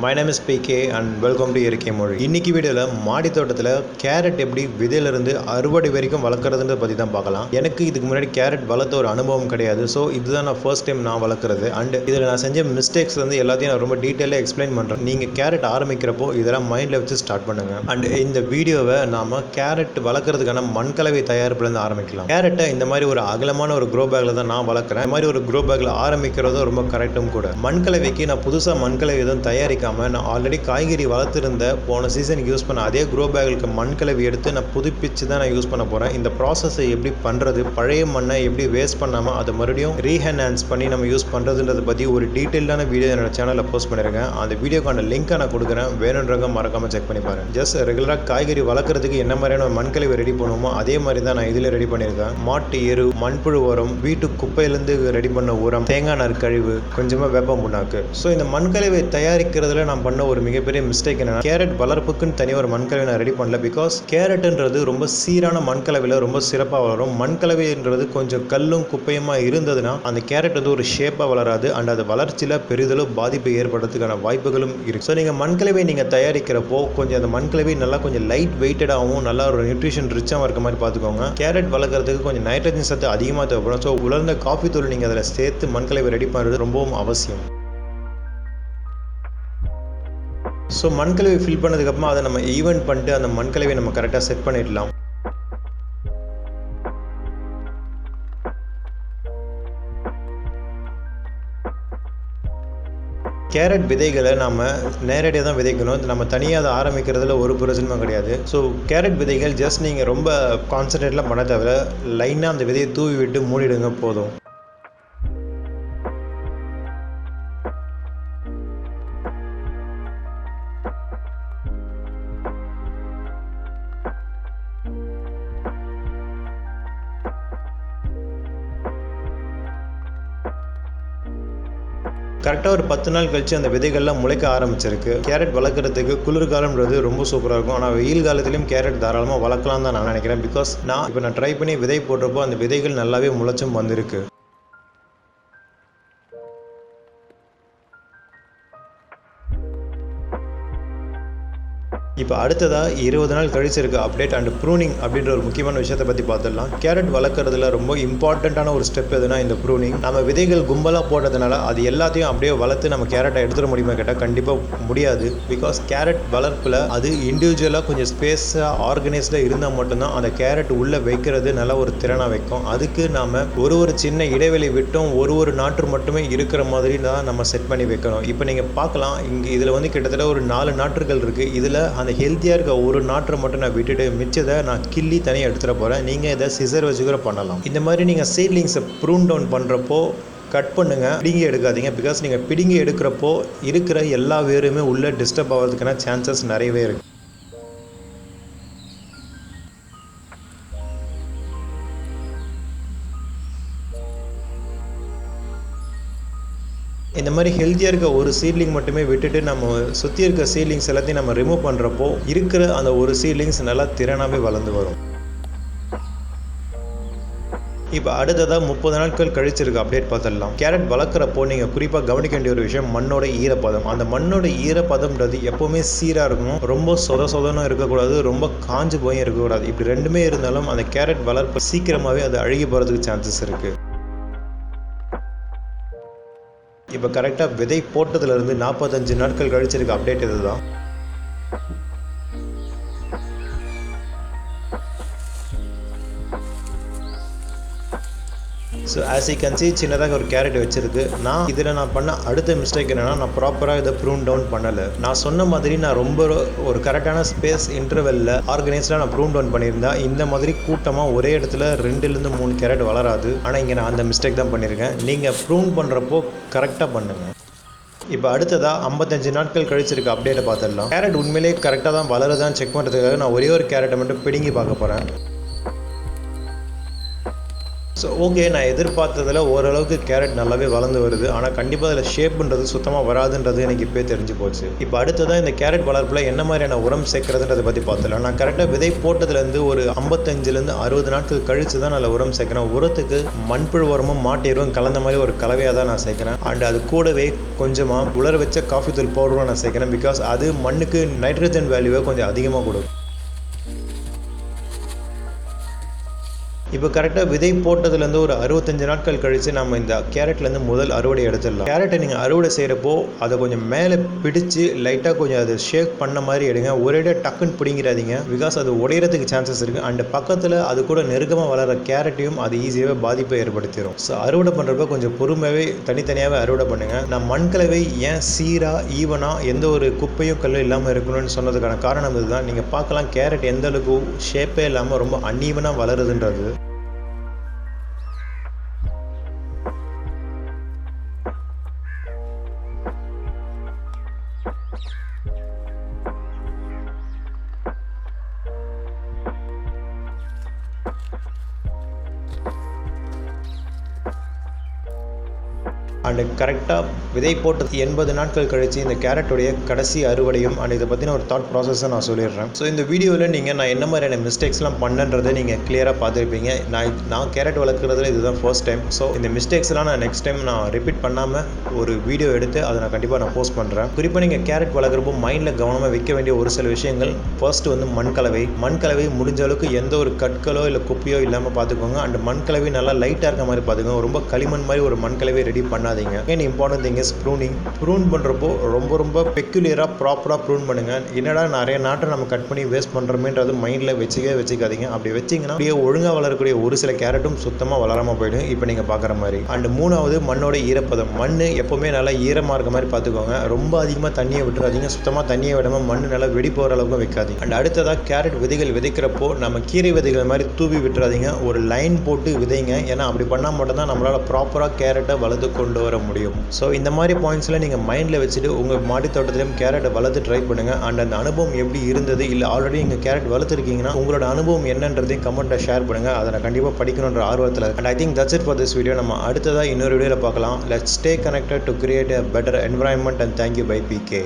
My name is PK and welcome to இயற்கை மொழி. இன்னைக்கு வீடியோவில் மாடி தோட்டத்தில் கேரட் எப்படி விதையிலிருந்து அறுவடை வரைக்கும் வளர்க்குறதுன்றத பற்றி தான் பார்க்கலாம். எனக்கு இதுக்கு முன்னாடி கேரட் வளர்த்த ஒரு அனுபவம் கிடையாது. ஸோ இதுதான் நான் ஃபர்ஸ்ட் டைம் நான் வளர்க்குறது. அண்ட் இதில் நான் செஞ்ச மிஸ்டேக்ஸ் எல்லாத்தையும் நான் ரொம்ப டீட்டெயிலாக எக்ஸ்பிளைன் பண்ணுறேன். நீங்கள் கேரட் ஆரம்பிக்கிறப்போ இதெல்லாம் மைண்டில் வச்சு ஸ்டார்ட் பண்ணுங்கள். அண்ட் இந்த வீடியோவை நாம் கேரட் வளர்க்குறதுக்கான மண்கலவை தயாரிப்புலேருந்து ஆரம்பிக்கலாம். கேரட்டை இந்த மாதிரி ஒரு அகலமான ஒரு க்ரோ பேக்கில் தான் நான் வளர்க்குறேன். இந்த மாதிரி ஒரு க்ரோ பேக்கில் ஆரம்பிக்கிறதும் ரொம்ப கரெக்டும் கூட. மண்கலவைக்கு நான் புதுசாக மண்கலவை எதுவும் தயாரிக்காமல் நான் ஆல்ரெடி காய்கறி வளர்த்துருந்த போன சீசனுக்கு யூஸ் பண்ண அதே க்ரோ பேக்கு மண்கலவை எடுத்து நான் புதுப்பிச்சு தான் நான் யூஸ் பண்ண போகிறேன். இந்த ப்ராசஸை எப்படி பண்ணுறது, பழைய மண்ணை எப்படி வேஸ்ட் பண்ணாமல் அதை மறுபடியும் ரீஹென்ஹான்ஸ் பண்ணி நம்ம யூஸ் பண்ணுறதுன்றதை பற்றி ஒரு டீட்டெயிலான வீடியோ என்னோட சேனலில் போஸ்ட் பண்ணியிருக்கேன். அந்த வீடியோக்கான லிங்க்கை நான் கொடுக்குறேன், வேணுன்றவங்க மறக்காமல் செக் பண்ணி பாருங்கள். ஜஸ்ட் ரெகுலராக காய்கறி வளர்க்குறதுக்கு என்ன மாதிரியான மண்கலவை ரெடி பண்ணுவோமோ அதே மாதிரி தான் நான் இதில் ரெடி பண்ணியிருக்கேன். மாட்டு எரு, மண்புழு உரம், வீட்டு குப்பையிலேருந்து ரெடி பண்ண உரம், தேங்காய் நற்கழிவு, கொஞ்சமாக வேப்பம் புண்ணாக்கு. ஸோ இந்த மண்கலவை தயாரிக்கிறதுல நான் பண்ண ஒரு மிகப்பெரிய மிஸ்டேக் என்னன்னா, கேரட் வளர்ப்புக்குன்னு தனியாக ஒரு மண்கலவை நான் ரெடி பண்ணல. பிகாஸ் கேரட்ன்றது ரொம்ப சீரான மண்கலவையில் ரொம்ப சிறப்பாக வளரும். மண்கலவைன்றது கொஞ்சம் கல்லும் குப்பையுமா இருந்ததுன்னா அந்த கேரட் ஒரு ஷேப்பாக வளராது. அண்ட் அது வளர்ச்சியில் பெரிதளவு பாதிப்பை ஏற்படுறதுக்கான வாய்ப்புகளும் இருக்கு. ஸோ நீங்கள் மண்கலவை நீங்கள் தயாரிக்கிறப்போ கொஞ்சம் அந்த மண்கலவை நல்லா கொஞ்சம் லைட் வெயிட்டடாகவும் நல்லா ஒரு நியூட்ரிஷன் ரிச்சாகவும் இருக்க மாதிரி பார்த்துக்கோங்க. கேரட் வளர்க்குறதுக்கு கொஞ்சம் நைட்ரஜன் சத்து அதிகமாக தேவைப்படும். ஸோ உலர்ந்த காஃபி தூள் நீங்கள் அதில் சேர்த்து மண்கலவை ரெடி பண்ணுறது ரொம்பவும் அவசியம். ஸோ மண்கலவை ஃபில் பண்ணதுக்கப்புறமா அதை நம்ம ஈவென்ட் பண்ணிட்டு அந்த மண்கலவை நம்ம கரெக்டாக செட் பண்ணிடலாம். கேரட் விதைகளை நம்ம நேரடியாக தான் விதைக்கணும். நம்ம தனியாக அதை ஆரம்பிக்கிறதுல ஒரு பிரச்சனையும் கிடையாது. ஸோ கேரட் விதைகள் ஜஸ்ட் நீங்கள் ரொம்ப கான்சன்ட்ரேட்லாம் பண்ண தேவை, லைனாக அந்த விதையை தூவி விட்டு மூடிடுங்க போதும். கரெக்டாக ஒரு 10 நாள் கழிச்சு அந்த விதைகள்லாம் முளைக்க ஆரம்பிச்சிருக்கு. கேரட் வளர்க்குறதுக்கு குளிர்காலம்ன்றது ரொம்ப சூப்பராக இருக்கும். ஆனால் வெயில் காலத்துலையும் கேரட் தாராளமாக வளர்க்கலாம் தான் நான் நினைக்கிறேன். பிகாஸ் நான் ட்ரை பண்ணி விதை போடுறப்போ அந்த விதைகள் நல்லாவே முளைச்சும் வந்திருக்கு. இப்போ அடுத்ததாக 20 நாள் கழிச்சிருக்கு அப்டேட் அண்ட் ப்ரூனிங் அப்படின்ற ஒரு முக்கியமான விஷயத்தை பற்றி பார்த்துடலாம். கேரட் வளர்க்குறதுல ரொம்ப இம்பார்ட்டண்ட்டான ஒரு ஸ்டெப் எதுனா இந்த ப்ரூனிங். நம்ம விதைகள் கும்பலாக போட்டதுனால அது எல்லாத்தையும் அப்படியே வளர்த்து நம்ம கேரட்டை எடுத்துட முடியுமா கேட்டால் கண்டிப்பாக முடியாது. பிகாஸ் கேரட் வளர்ப்பில் அது இண்டிவிஜுவலாக கொஞ்சம் ஸ்பேஸாக ஆர்கனைஸ்டாக இருந்தால் மட்டும்தான் அந்த கேரட் உள்ளே வைக்கிறது நல்லா ஒரு திறனாக வைக்கும். அதுக்கு நாம் ஒரு சின்ன இடைவெளி விட்டும் ஒரு நாற்று மட்டுமே இருக்கிற மாதிரி தான் நம்ம செட் பண்ணி வைக்கணும். இப்போ நீங்கள் பார்க்கலாம், இங்கே இதில் கிட்டத்தட்ட ஒரு 4 நாற்றுகள் இருக்குது. இதில் அந்த ஹெல்த்தியாக இருக்க ஒரு நாற்றை மட்டும் நான் விட்டுட்டு மிச்சதை நான் கிள்ளி தனியாக எடுத்துகிட்டு போகிறேன். நீங்கள் இதை சிசர் வச்சு கூட பண்ணலாம். இந்த மாதிரி நீங்கள் சீட்லிங்ஸை ப்ரூன் டவுன் பண்ணுறப்போ கட் பண்ணுங்கள், பிடுங்கி எடுக்காதீங்க. பிகாஸ் நீங்கள் பிடுங்கி எடுக்கிறப்போ இருக்கிற எல்லா வேருமே உள்ளே டிஸ்டர்ப் ஆகிறதுக்கான சான்சஸ் நிறையவே இருக்குது. இந்த மாதிரி ஹெல்த்தியாக இருக்க ஒரு சீட்லிங் மட்டுமே விட்டுட்டு நம்ம சுற்றி இருக்க சீட்லிங்ஸ் எல்லாத்தையும் நம்ம ரிமூவ் பண்ணுறப்போ இருக்கிற அந்த ஒரு சீட்லிங்ஸ் நல்லா திறனாகவே வளர்ந்து வரும். இப்போ அடுத்ததாக 30 நாட்கள் கழிச்சிருக்கு அப்டேட் பார்த்துடலாம். கேரட் வளர்க்குறப்போ நீங்கள் குறிப்பாக கவனிக்க வேண்டிய ஒரு விஷயம் மண்ணோட ஈரப்பதம். அந்த மண்ணோட ஈரப்பதம்ன்றது எப்போவுமே சீராக இருக்கணும். ரொம்ப சொதனும் இருக்கக்கூடாது, ரொம்ப காஞ்சு போயும் இருக்கக்கூடாது. இப்படி ரெண்டுமே இருந்தாலும் அந்த கேரட் வளர்ப்பு சீக்கிரமாகவே அது அழுகி போகிறதுக்கு சான்சஸ் இருக்குது. இப்போ கரெக்டாக விதை போட்டதுலேருந்து 45 நாட்கள் கழிச்சிருக்க அப்டேட் இதுதான். So as you can see சின்னதாக ஒரு கேரட் வச்சிருக்கு. நான் பண்ண அடுத்த மிஸ்டேக் என்னென்னா, நான் ப்ராப்பராக இதை ப்ரூன் டவுன் பண்ணலை. நான் சொன்ன மாதிரி நான் ரொம்ப ஒரு கரெக்டான ஸ்பேஸ் இன்டர்வெல்ல ஆர்கனைஸ்டாக நான் ப்ரூன் டவுன் பண்ணியிருந்தேன். இந்த மாதிரி கூட்டமாக ஒரே இடத்துல 2-3 கேரட் வளராது. ஆனால் இங்கே நான் அந்த மிஸ்டேக் தான் பண்ணியிருக்கேன். நீங்கள் ப்ரூன் பண்ணுறப்போ கரெக்டாக பண்ணுங்கள். இப்போ அடுத்ததாக 55 நாட்கள் கழிச்சிருக்க அப்டேட்டை பார்த்துடலாம். கேரட் உண்மையிலேயே கரெக்டாக தான் வளருதான்னு செக் பண்ணுறதுக்காக நான் ஒரே ஒரு கேரட்டை மட்டும் பிடுங்கி பார்க்க போகிறேன். ஸோ ஓகே, நான் எதிர்பார்த்ததில் ஓரளவுக்கு கேரட் நல்லாவே வளர்ந்து வருது. ஆனால் கண்டிப்பாக அதில் ஷேப்புன்றது சுத்தமாக வராதுன்றது எனக்கு இப்போயே தெரிஞ்சு போச்சு. இப்போ அடுத்ததான் இந்த கேரட் வளர்ப்பில் என்ன மாதிரியான உரம் சேர்க்குறதுன்றதை பற்றி பார்த்துலாம். நான் கரெக்டாக விதை போட்டதுலேருந்து ஒரு 55லேருந்து 60 நாட்கள் கழித்து தான் நான் உரம் சேர்க்குறேன். உரத்துக்கு மண்புழு உரமும் மாட்டு எருவும் கலந்த மாதிரி ஒரு கலவையாக தான் நான் சேர்க்குறேன். அண்ட் அது கூடவே கொஞ்சமாக உலர வச்ச காஃபி தூள் பவுடரும் நான் சேர்க்குறேன். பிகாஸ் அது மண்ணுக்கு நைட்ரஜன் வேல்யூவை கொஞ்சம் அதிகமாக கொடுக்கும். இப்போ கரெக்டாக விதை போட்டதுலேருந்து ஒரு 65 நாட்கள் கழித்து நம்ம இந்த கேரட்லேருந்து முதல் அறுவடை எடுத்துடலாம். கேரட்டை நீங்கள் அறுவடை செய்கிறப்போ அதை கொஞ்சம் மேலே பிடிச்சி லைட்டாக கொஞ்சம் அதை ஷேக் பண்ண மாதிரி எடுங்க. ஒரேடியாக டக்குன்னு பிடிங்கிறாதீங்க. பிகாஸ் அது உடையிறதுக்கு சான்சஸ் இருக்குது. அண்ட் பக்கத்தில் அது கூட நெருக்கமாக வளர கேரட்டையும் அது ஈஸியாகவே பாதிப்பை ஏற்படுத்திடும். ஸோ அறுவடை பண்ணுறப்ப கொஞ்சம் பொறுமையாகவே தனித்தனியாகவே அறுவடை பண்ணுங்கள். நான் மண்கலவை ஏன் சீராக ஈவனாக எந்த ஒரு குப்பையும் கல்லும் இல்லாமல் இருக்கணும்னு சொன்னதுக்கான காரணம் இதுதான். நீங்கள் பார்க்கலாம் கேரட் எந்த அளவுக்கு ஷேப்பே இல்லாமல் ரொம்ப அன்ஈவனாக வளருதுன்றது. அண்டு கரெக்டாக விதை போட்டு 80 நாட்கள் கழித்து இந்த கேரட்டுடைய கடைசி அறுவடையும் அண்ட் இதை பற்றின ஒரு தாட் ப்ராசஸை நான் சொல்லிடுறேன். ஸோ இந்த வீடியோவில் நான் என்ன மாதிரியான மிஸ்டேக்ஸ்லாம் பண்ணன்றதை நீங்கள் கிளியராக பார்த்துருப்பீங்க. நான் கேரட் வளர்க்குறதுல இதுதான் ஃபர்ஸ்ட் டைம். ஸோ இந்த மிஸ்டேக்ஸ்லாம் நான் நெக்ஸ்ட் டைம் நான் ரிப்பீட் பண்ணாமல் ஒரு வீடியோ எடுத்து அதை நான் கண்டிப்பாக போஸ்ட் பண்ணுறேன். குறிப்பாக நீங்கள் கேரட் வளர்க்குறப்போ மைண்டில் கவனமாக வைக்க வேண்டிய ஒரு சில விஷயங்கள். ஃபர்ஸ்ட் மண்கலவை முடிஞ்ச அளவுக்கு எந்த ஒரு கற்களோ இல்லை குப்பையோ இல்லாமல் பார்த்துக்கோங்க. அண்ட் மண்கலவை நல்லா லைட்டாக இருக்க மாதிரி பார்த்துக்கோங்க. ரொம்ப களிமண் மாதிரி ஒரு மண்கலவை ரெடி பண்ணாதீங்க. இம்பார்ட்டன்ட் திங் இஸ் ப்ரூன் பண்ணுறப்போ ரொம்ப பெக்குலியராக ப்ராப்பராக ப்ரூன் பண்ணுங்கள். என்னடா நிறைய நாட்டை நம்ம கட் பண்ணி வேஸ்ட் பண்ணுறோமேன்றது மைண்டில் வச்சுக்காதீங்க. அப்படி வச்சிங்கன்னா அப்படியே ஒழுங்காக வளரக்கூடிய ஒரு சில கேரட்டும் சுத்தமாக வளராமல் போயிடும். இப்போ நீங்கள் பார்க்குற மாதிரி. அண்ட் மூணாவது மண்ணோட ஈரப்பதம். மண் எப்போவுமே நல்லா ஈரமாக இருக்க மாதிரி பார்த்துக்கோங்க. ரொம்ப அதிகமாக தண்ணியை விட்டுறாதீங்க. சுத்தமாக தண்ணியை விடாமல் மண் நல்லா வெடி போகிற அளவுக்கு வைக்காதீங்க. அண்ட் அடுத்ததாக கேரட் விதைகள் விதைக்கிறப்போ நம்ம கீரை விதைகள் மாதிரி தூவி விட்டுறாதீங்க. ஒரு லைன் போட்டு விதைங்க. ஏன்னா அப்படி பண்ணால் மட்டும்தான் நம்மளால் ப்ராப்பராக கேரட்டை வளர்த்து கொண்டு வர முடியும். ஸோ இந்த மாதிரி பாயிண்ட்ஸில் நீங்கள் மைண்டில் வச்சுட்டு உங்கள் மாடி தோட்டத்திலையும் கேரட்டை வளர்த்து ட்ரை பண்ணுங்கள். அண்ட் அந்த அனுபவம் எப்படி இருந்தது, இல்லை ஆல்ரெடி நீங்கள் கேரட் வளர்த்துருக்கீங்கன்னா உங்களோட அனுபவம் என்னன்றதையும் கமெண்ட்டில் ஷேர் பண்ணுங்கள். அதை நான் கண்டிப்பாக படிக்கணுன்ற ஆர்வத்தில். And I think that's it for this video. நம்ம அடுத்ததாக இன்னொரு வீடியோவில் பார்க்கலாம். Let's stay connected to create a better environment and thank you by PK.